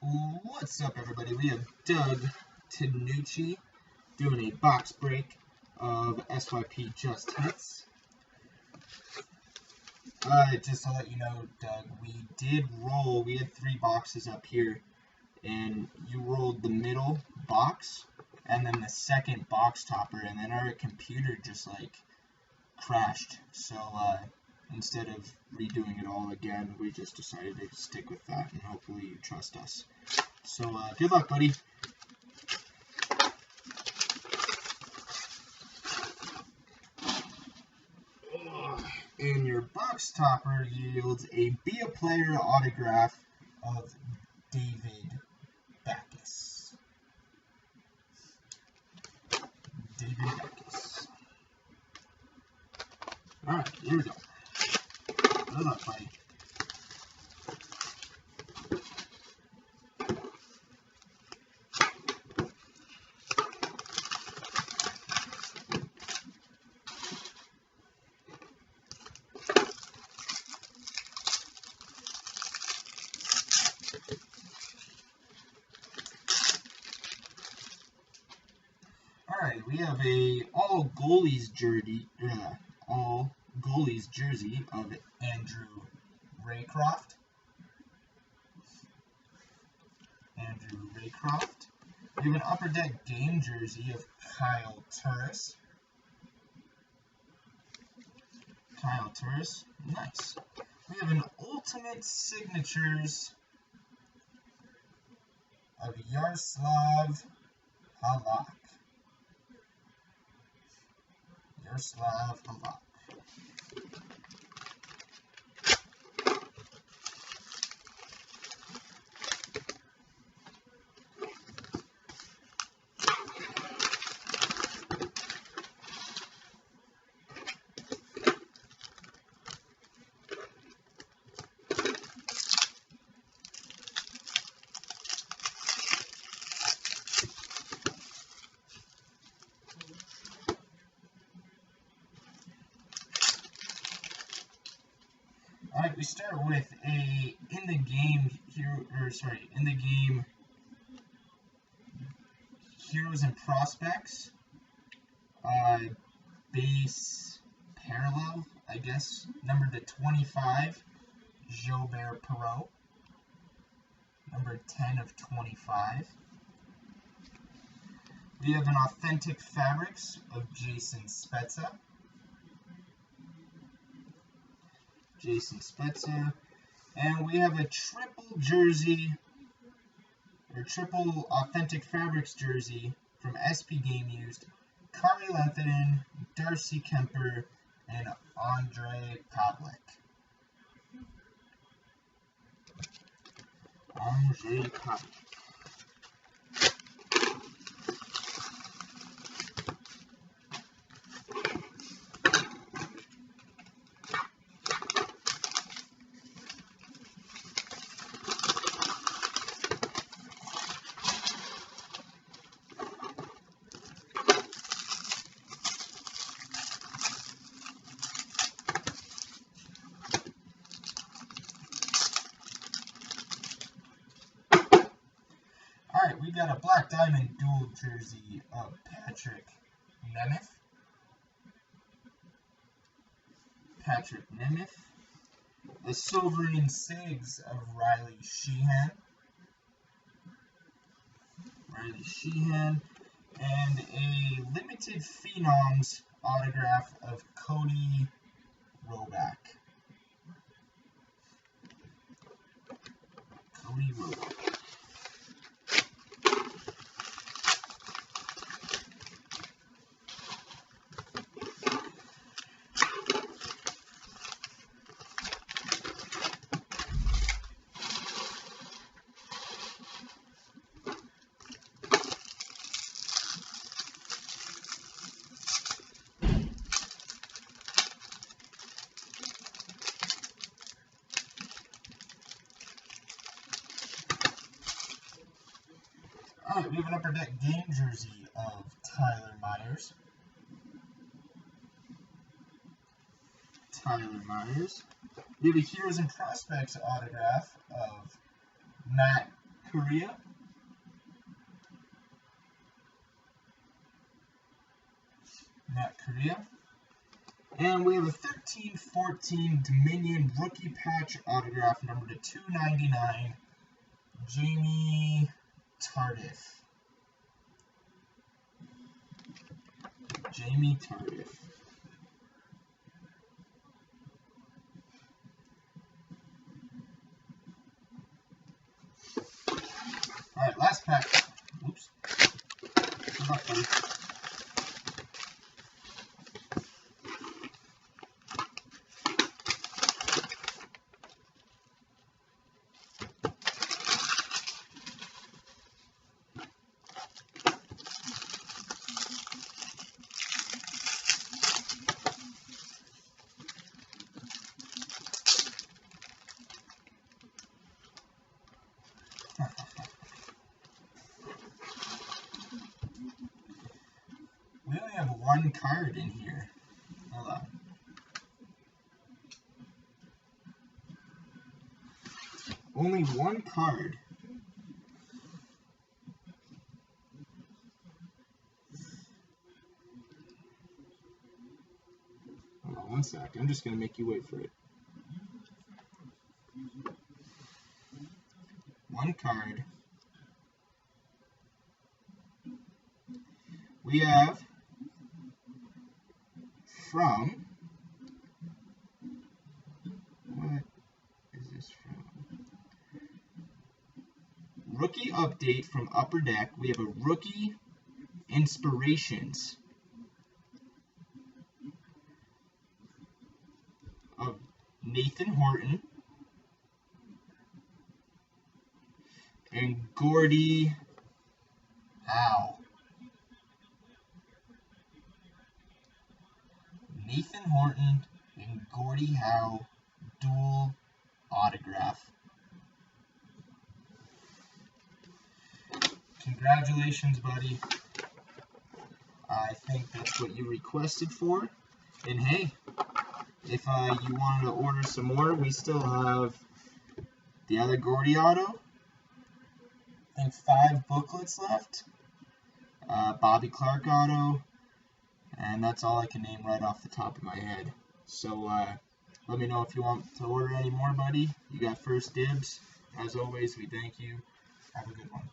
What's up, everybody? We have Dougtunucci doing a box break of SYP Just Hits. Just to let you know, Doug, we did roll. We had 3 boxes up here, and you rolled the middle box and then the second box topper, and then our computer just like crashed. So instead of redoing it all again, we just decided to stick with that, and hopefully you trust us. So good luck, buddy. And your box topper yields a Be a Player autograph of David Backus. David Backus. Alright, here we go. Good luck, buddy. Alright, we have a all goalies jersey of Andrew Raycroft. We have an Upper Deck game jersey of Kyle Turris. Nice. We have an Ultimate Signatures of Yaroslav Halak. Alright, we start with a in the game Heroes and Prospects base parallel, I guess, number to 25, Jobert Perreault, number 10 of 25. We have an Authentic Fabrics of Jason Spezza. And we have a triple jersey, or triple Authentic Fabrics jersey from SP Game Used, Kari Lehtonen, Darcy Kemper, and Andre Pavlik. Alright, we got a Black Diamond dual jersey of Patrick Nemeth. A Silverine Sigs of Riley Sheehan. And a Limited Phenoms autograph of Cody Roback. Alright, we have an Upper Deck game jersey of Tyler Myers. We have a Heroes and Prospects autograph of Matt Correa. Matt Correa. And we have a 13-14 Dominion rookie patch autograph number to 299, Jamie Tardif. Jamie Tardif. Alright, last pack. Oops. Good luck, buddy. We only have one card in here. Hold on. Only one card. Hold on one sec. I'm just going to make you wait for it. One card. We have from, what is this from? Rookie update from Upper Deck. We have a rookie inspirations of Nathan Horton and Gordie Howe. Nathan Horton and Gordie Howe dual autograph. Congratulations, buddy. I think that's what you requested for. And hey, if you wanted to order some more, we still have the other Gordie auto. I think 5 booklets left. Bobby Clark auto. And that's all I can name right off the top of my head. So let me know if you want to order any more, buddy. You got first dibs. As always, we thank you. Have a good one.